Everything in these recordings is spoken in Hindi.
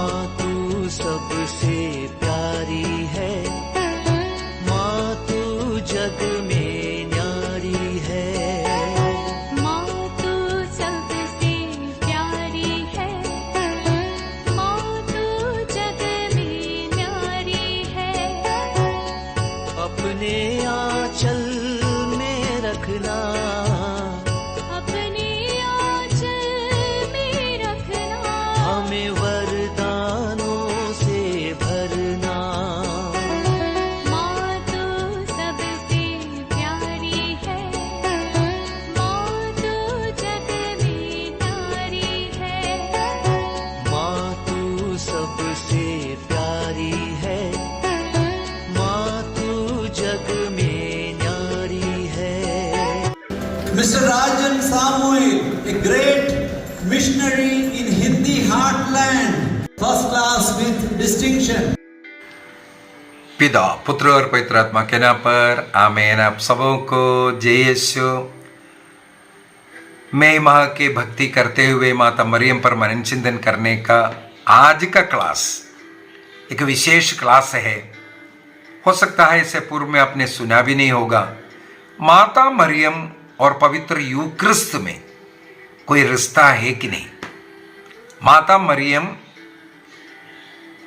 माँ तू सबसे प्यारी है, माँ तू जग में न्यारी है। माँ तू सबसे प्यारी है, माँ तू जग में न्यारी है। अपने आंचल में रखना, अपने आंचल में रखना। हमें वरदानों से भरना। माँ तू सबसे प्यारी है, माँ तू जग में न्यारी है। माँ तू सबसे प्यारी है, माँ तू जग में न्यारी है। Mr. Rajan Samuel, a great missionary in Hindi heartland, first class with distinction. पिता, पुत्र और पवित्र आत्मा के नाम पर आमीन। आप सबों को जय यीशु। मैं माँ की भक्ति करते हुए माता मरियम पर मनन चिंतन करने का आज का क्लास एक विशेष क्लास है। हो सकता है इससे पूर्व में आपने सुना भी नहीं होगा। माता मरियम और पवित्र यूक्रिस्त में कोई रिश्ता है कि नहीं? माता मरियम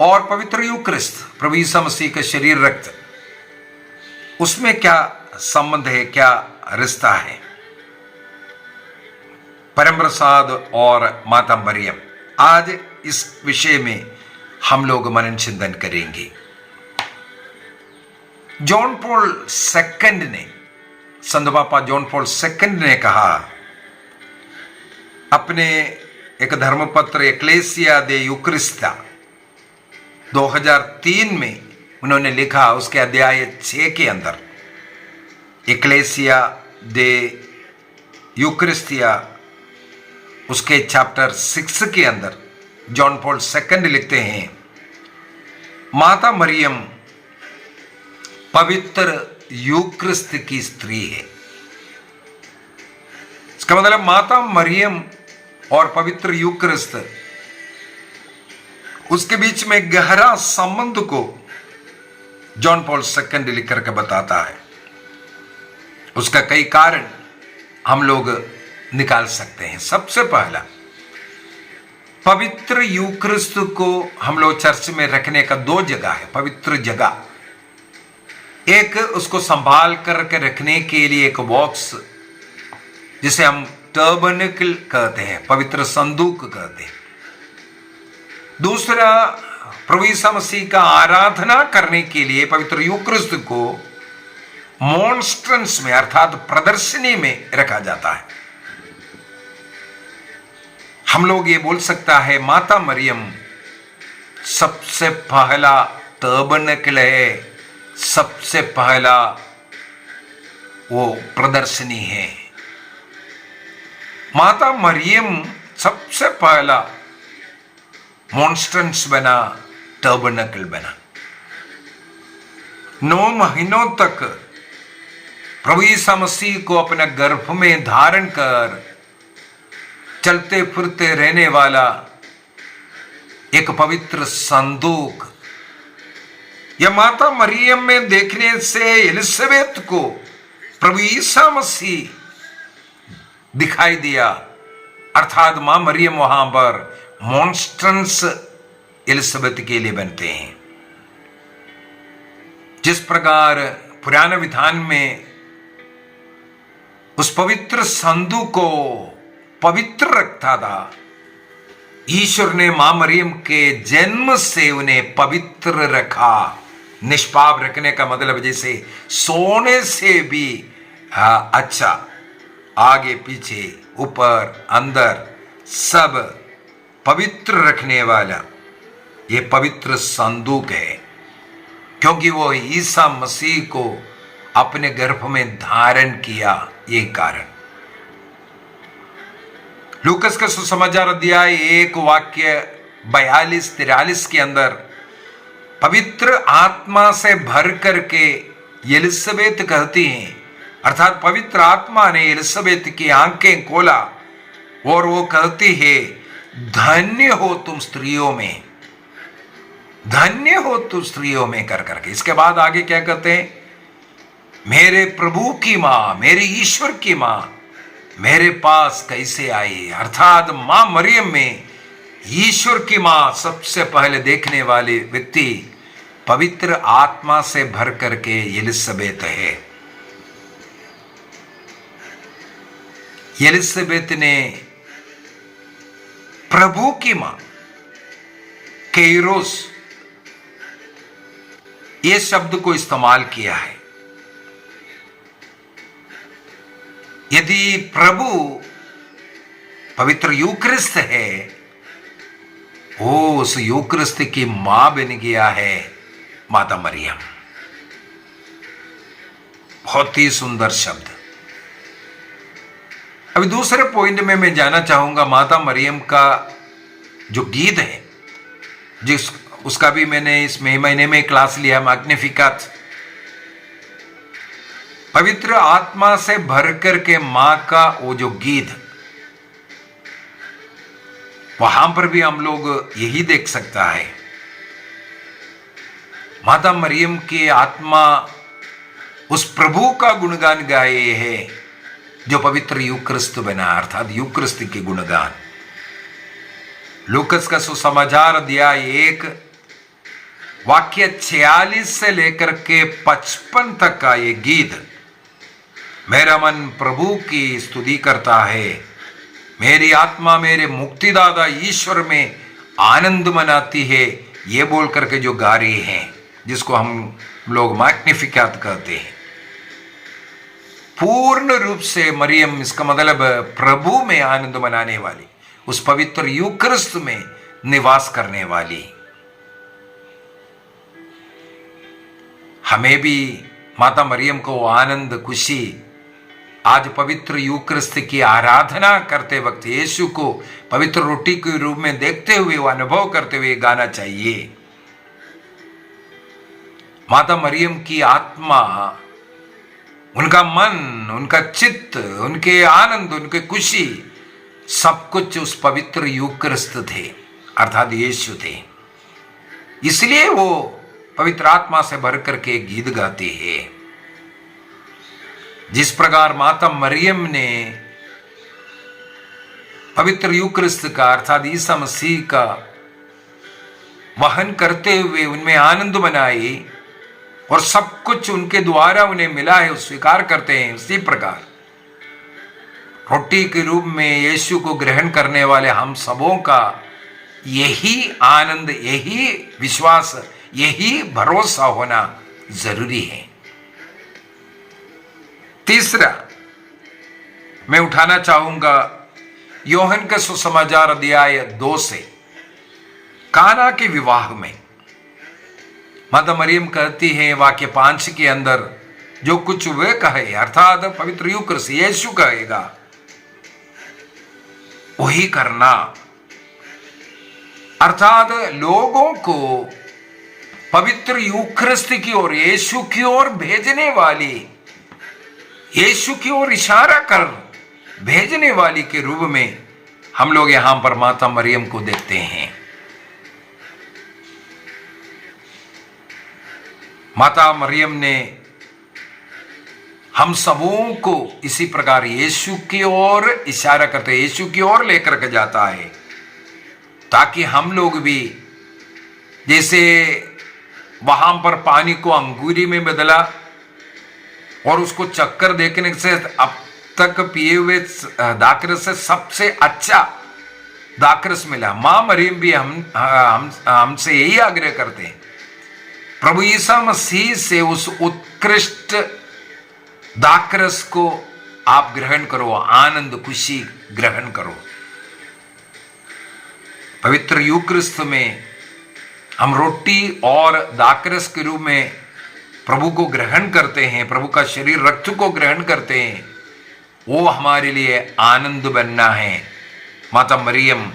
और पवित्र यूक्रिस्त, प्रभु यीशु मसीह का शरीर रक्त, उसमें क्या संबंध है, क्या रिश्ता है? परम प्रसाद और माता मरियम, आज इस विषय में हम लोग मनन चिंतन करेंगे। जॉन पॉल सेकंड ने, संत पापा जॉन पॉल सेकंड ने कहा अपने एक धर्मपत्र एक्लेसिया दे यूक्रिस्ता 2003 में उन्होंने लिखा, उसके अध्याय 6 के अंदर, एक्लेसिया दे यूक्रिस्तिया उसके चैप्टर 6 के अंदर जॉन पॉल सेकंड लिखते हैं, माता मरियम पवित्र यूक्रिस्त की स्त्री है। इसका मतलब माता मरियम और पवित्र यूक्रिस्त, उसके बीच में गहरा संबंध को जॉन पॉल सेकंड लिख करके बताता है। उसका कई कारण हम लोग निकाल सकते हैं। सबसे पहला, पवित्र यूक्रिस्त को हम लोग चर्च में रखने का 2 जगह है, पवित्र जगह। एक उसको संभाल करके रखने के लिए एक बॉक्स, जिसे हम टर्बनिकल कहते हैं, पवित्र संदूक कहते हैं। दूसरा, प्रभु यीशु मसीह का आराधना करने के लिए पवित्र यूक्रिस्त को मॉन्स्ट्रेंस में अर्थात प्रदर्शनी में रखा जाता है। हम लोग ये बोल सकता है माता मरियम सबसे पहला टर्बनिकल है, सबसे पहला वो प्रदर्शनी है। माता मरियम सबसे पहला मॉन्स्ट्रेंस बना, टर्बनिकल बना। 9 महीनों तक प्रभु यीशु मसीह को अपने गर्भ में धारण कर चलते फिरते रहने वाला एक पवित्र संदूक। यह माता मरियम में देखने से एलिजाबेथ को प्रभु यीशु मसीह दिखाई दिया, अर्थात मां मरियम वहां पर मॉन्स्ट्रेंस एलिजाबेथ के लिए बनते हैं। जिस प्रकार पुराने विधान में उस पवित्र संदूक को पवित्र रखता था, ईश्वर ने मां मरियम के जन्म से उन्हें पवित्र रखा। निष्पाप रखने का मतलब जैसे सोने से भी अच्छा, आगे पीछे ऊपर अंदर सब पवित्र रखने वाला ये पवित्र संदूक है, क्योंकि वो ईसा मसीह को अपने गर्भ में धारण किया। ये कारण लूकस का सुसमाचार अध्याय 1 वाक्य 42-43 के अंदर पवित्र आत्मा से भर करके एलिजाबेथ कहती हैं, अर्थात पवित्र आत्मा ने एलिजाबेथ की आंखें खोला और वो कहती है, धन्य हो तुम स्त्रियों में, धन्य हो तू स्त्रियों में कर करके। इसके बाद आगे क्या कहते हैं, मेरे प्रभु की मां, मेरे ईश्वर की मां मेरे पास कैसे आई। अर्थात मां मरियम में ईश्वर की मां सबसे पहले देखने वाले व्यक्ति पवित्र आत्मा से भर करके एलिसबेत है। एलिसबेत ने प्रभु की मां, केरोस, ये शब्द को इस्तेमाल किया है। यदि प्रभु पवित्र यूक्रिस्त है, वो उस यूक्रिस्त की मां बन गया है माता मरियम। बहुत ही सुंदर शब्द। अभी दूसरे पॉइंट में मैं जाना चाहूंगा, माता मरियम का जो गीत है, जिस उसका भी मैंने इस महीने में क्लास लिया, मैग्निफिकत। पवित्र आत्मा से भर करके मां का वो जो गीत, वहां पर भी हम लोग यही देख सकता है, माता मरियम की आत्मा उस प्रभु का गुणगान गाए है जो पवित्र यूक्रिस्त बना, अर्थात यूक्रिस्त के गुणगान। लूकस का सुसमाचार अध्याय 1 वाक्य 46 से लेकर के 55 तक का ये गीत, मेरा मन प्रभु की स्तुति करता है, मेरी आत्मा मेरे मुक्तिदाता ईश्वर में आनंद मनाती है, ये बोल करके जो गा रहे हैं, जिसको हम लोग मैग्निफिकत कहते हैं। पूर्ण रूप से मरियम, इसका मतलब प्रभु में आनंद मनाने वाली, उस पवित्र यूक्रिस्त में निवास करने वाली। हमें भी माता मरियम को आनंद, खुशी, आज पवित्र यूक्रिस्त की आराधना करते वक्त यीशु को पवित्र रोटी के रूप में देखते हुए, वो अनुभव करते हुए गाना चाहिए। माता मरियम की आत्मा, उनका मन, उनका चित्त, उनके आनंद, उनके खुशी, सब कुछ उस पवित्र यूक्रिस्त थे, अर्थात यीशु थे। इसलिए वो पवित्र आत्मा से भर करके गीत गाते हैं। जिस प्रकार माता मरियम ने पवित्र यूक्रिस्त का, अर्थात ईसा मसीह का वहन करते हुए उनमें आनंद मनाई और सब कुछ उनके द्वारा उन्हें मिला है, स्वीकार करते हैं, उसी प्रकार रोटी के रूप में यीशु को ग्रहण करने वाले हम सबों का यही आनंद, यही विश्वास, यही भरोसा होना जरूरी है। तीसरा मैं उठाना चाहूंगा योहन के सुसमाचार अध्याय 2 से, काना के विवाह में माता मरियम कहती है वाक्य 5 के अंदर, जो कुछ वे कहे, अर्थात पवित्र यूक्रिस्त यीशु कहेगा वही करना। अर्थात लोगों को पवित्र यूक्रिस्त की ओर, यीशु की ओर भेजने वाली, यीशु की ओर इशारा कर भेजने वाली के रूप में हम लोग यहां पर माता मरियम को देखते हैं। माता मरियम ने हम सबों को इसी प्रकार यीशु की ओर इशारा करते, यीशु की ओर लेकर के जाता है, ताकि हम लोग भी, जैसे वहां पर पानी को अंगूरी में बदला और उसको चक्कर देखने से अब तक पिए हुए दाखरस से सबसे अच्छा दाखरस मिला, मां मरियम भी हमसे यही आग्रह करते हैं, प्रभु ईसा मसीह से उस उत्कृष्ट दाखरस को आप ग्रहण करो, आनंद, खुशी ग्रहण करो। पवित्र यूक्रिस्त में हम रोटी और दाखरस के रूप में प्रभु को ग्रहण करते हैं, प्रभु का शरीर रक्त को ग्रहण करते हैं, वो हमारे लिए आनंद बनना है। माता मरियम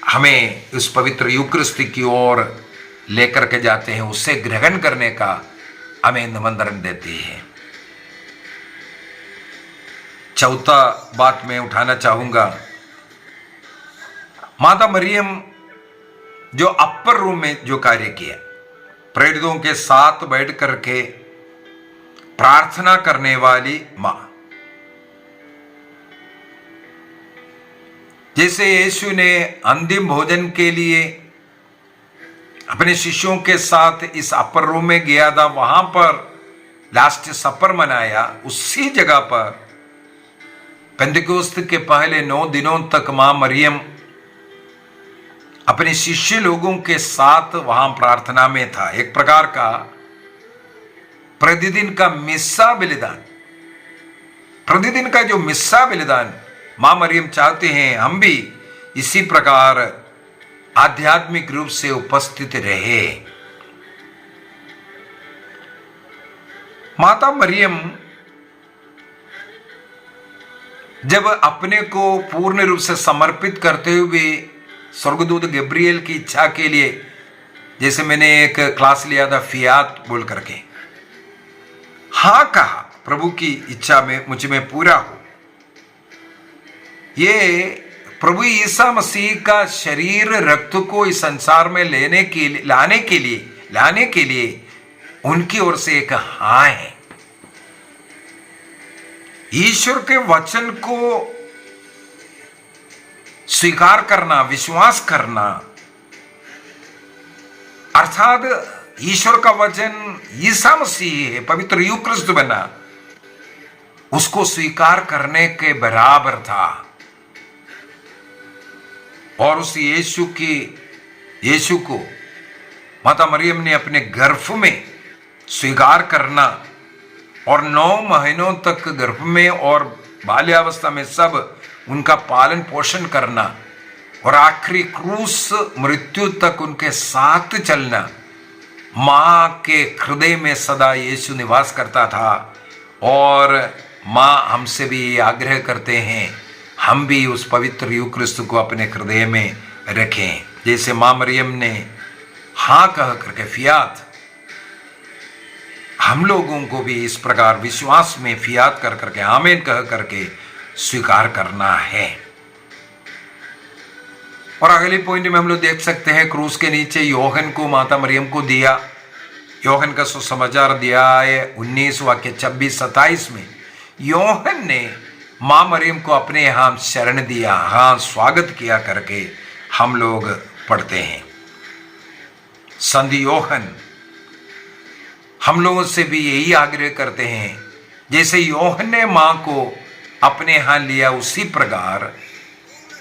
हमें उस पवित्र यूक्रिस्त की ओर लेकर के जाते हैं, उससे ग्रहण करने का हमें निमंत्रण देती है। चौथा बात मैं उठाना चाहूंगा, माता मरियम जो अपर रूम में जो कार्य किया, प्रेरितों के साथ बैठ करके प्रार्थना करने वाली मां। जैसे यीशु ने अंतिम भोजन के लिए अपने शिष्यों के साथ इस अपर रूम में गया था, वहां पर लास्ट सपर मनाया, उसी जगह पर पेंतिकोस्त के पहले 9 दिनों तक मां मरियम अपने शिष्य लोगों के साथ वहां प्रार्थना में था। एक प्रकार का प्रतिदिन का मिस्सा बलिदान, प्रतिदिन का जो मिस्सा बलिदान मां मरियम चाहते हैं हम भी इसी प्रकार आध्यात्मिक रूप से उपस्थित रहे। माता मरियम जब अपने को पूर्ण रूप से समर्पित करते हुए स्वर्गदूत गब्रिएल की इच्छा के लिए, जैसे मैंने एक क्लास लिया था फियात बोल करके, हां कहा प्रभु की इच्छा में मुझ में पूरा हो। ये प्रभु ईसा मसीह का शरीर रक्त को इस संसार में लाने के लिए उनकी ओर से एक हां है। ईश्वर के वचन को स्वीकार करना, विश्वास करना, अर्थात ईश्वर का वचन ईसा मसीह है, पवित्र यूक्रिस्ट बना, उसको स्वीकार करने के बराबर था। और उस यीशु को माता मरियम ने अपने गर्भ में स्वीकार करना और 9 महीनों तक गर्भ में और बाल्यावस्था में सब उनका पालन पोषण करना और आखिरी क्रूस मृत्यु तक उनके साथ चलना। मां के हृदय में सदा यीशु निवास करता था और मां हमसे भी आग्रह करते हैं हम भी उस पवित्र यूक्रिस्ट को अपने हृदय में रखें। जैसे मां मरियम ने हां कह करके फियात, हम लोगों को भी इस प्रकार विश्वास में फियात कर करके आमीन कह करके स्वीकार करना है। और अगले पॉइंट में हम लोग देख सकते हैं क्रूस के नीचे योहन को माता मरियम को दिया। योहन का सुसमाचार दिया है 19 वाक्य 26-27 में योहन ने मां मरियम को अपने यहां शरण दिया, हां स्वागत किया करके हम लोग पढ़ते हैं। संत योहन हम लोगों से भी यही आग्रह करते हैं, जैसे योहन ने मां को अपने यहां लिया उसी प्रकार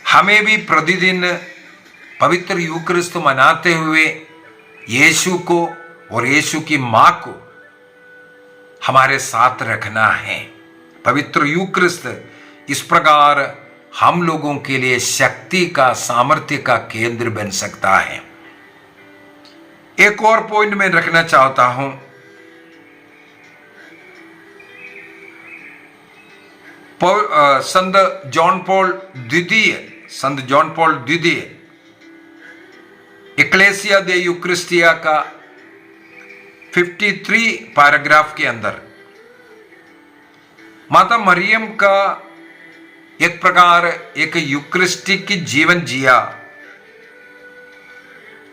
हमें भी प्रतिदिन पवित्र यूक्रिस्त मनाते हुए यीशु को और यीशु की मां को हमारे साथ रखना है। पवित्र यूक्रिस्त इस प्रकार हम लोगों के लिए शक्ति का, सामर्थ्य का केंद्र बन सकता है। एक और पॉइंट मैं रखना चाहता हूं, संत जॉन पॉल द्वितीय एक्लेसिया दे यूक्रिस्टिया का 53 पैराग्राफ के अंदर माता मरियम का एक प्रकार एक यूक्रिस्टिक जीवन जिया।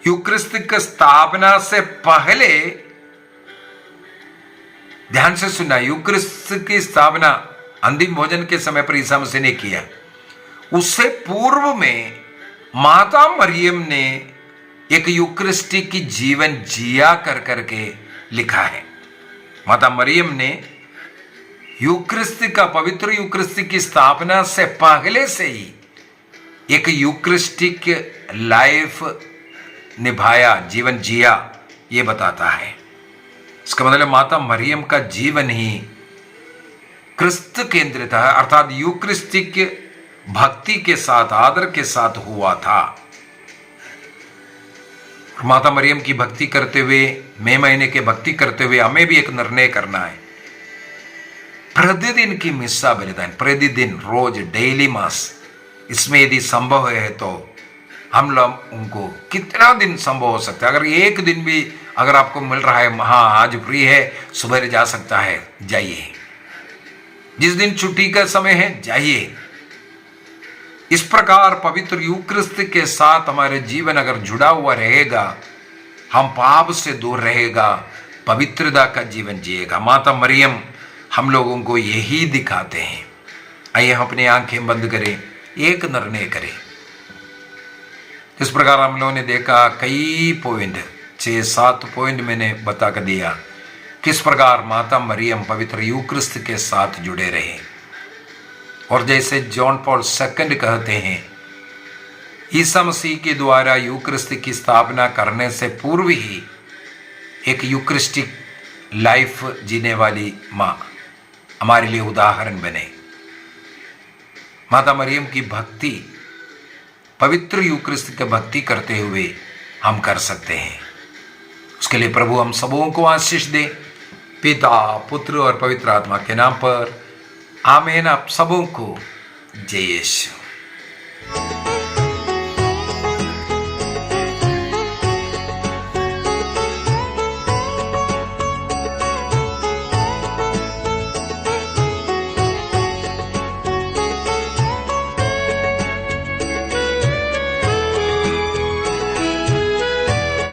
यूक्रिस्टिक स्थापना से पहले, ध्यान से सुनना, यूक्रिस्ट की स्थापना अंतिम भोजन के समय पर ईसा मसीह ने किया। उससे पूर्व में माता मरियम ने एक यूक्रिस्टिक जीवन जिया कर करके लिखा है। माता मरियम ने यूक्रिस्त का, पवित्र यूक्रिस्त की स्थापना से पहले से ही एक यूक्रिस्टिक लाइफ निभाया, जीवन जिया, ये बताता है। इसका मतलब माता मरियम का जीवन ही क्रिस्त केंद्रित है, अर्थात यूक्रिस्टिक भक्ति के साथ, आदर के साथ हुआ था। माता मरियम की भक्ति करते हुए, मई महीने की भक्ति करते हुए हमें भी एक निर्णय करना है। प्रतिदिन की मिस्सा बलिदान, प्रतिदिन, रोज, डेली मास, इसमें यदि संभव है तो हम लोग उनको कितना दिन संभव हो सकता है। अगर एक दिन भी अगर आपको मिल रहा है, हाँ आज फ्री है, सुबह जा सकता है, जाइए। जिस दिन छुट्टी का समय है जाइए। इस प्रकार पवित्र यूक्रिस्त के साथ हमारे जीवन अगर जुड़ा हुआ रहेगा, हम पाप से दूर रहेगा, पवित्रता का जीवन जिएगा। माता मरियम हम लोगों को यही दिखाते हैं। आइए हम अपनी आंखें बंद करें, एक निर्णय करें। इस प्रकार हम लोगों ने देखा कई पॉइंट, 6-7 पॉइंट मैंने बता कर दिया किस प्रकार माता मरियम पवित्र यूक्रिस्त के साथ जुड़े रहे। और जैसे जॉन पॉल II कहते हैं, ईसा मसीह के द्वारा यूक्रिस्त की स्थापना करने से पूर्व ही एक यूक्रिस्टिक लाइफ जीने वाली माँ हमारे लिए उदाहरण बने। माता मरियम की भक्ति, पवित्र यूक्रिस्त की भक्ति करते हुए हम कर सकते हैं। उसके लिए प्रभु हम सबों को आशीष दे, पिता, पुत्र और पवित्र आत्मा के नाम पर आमीन। आप सबों को जय यीशु।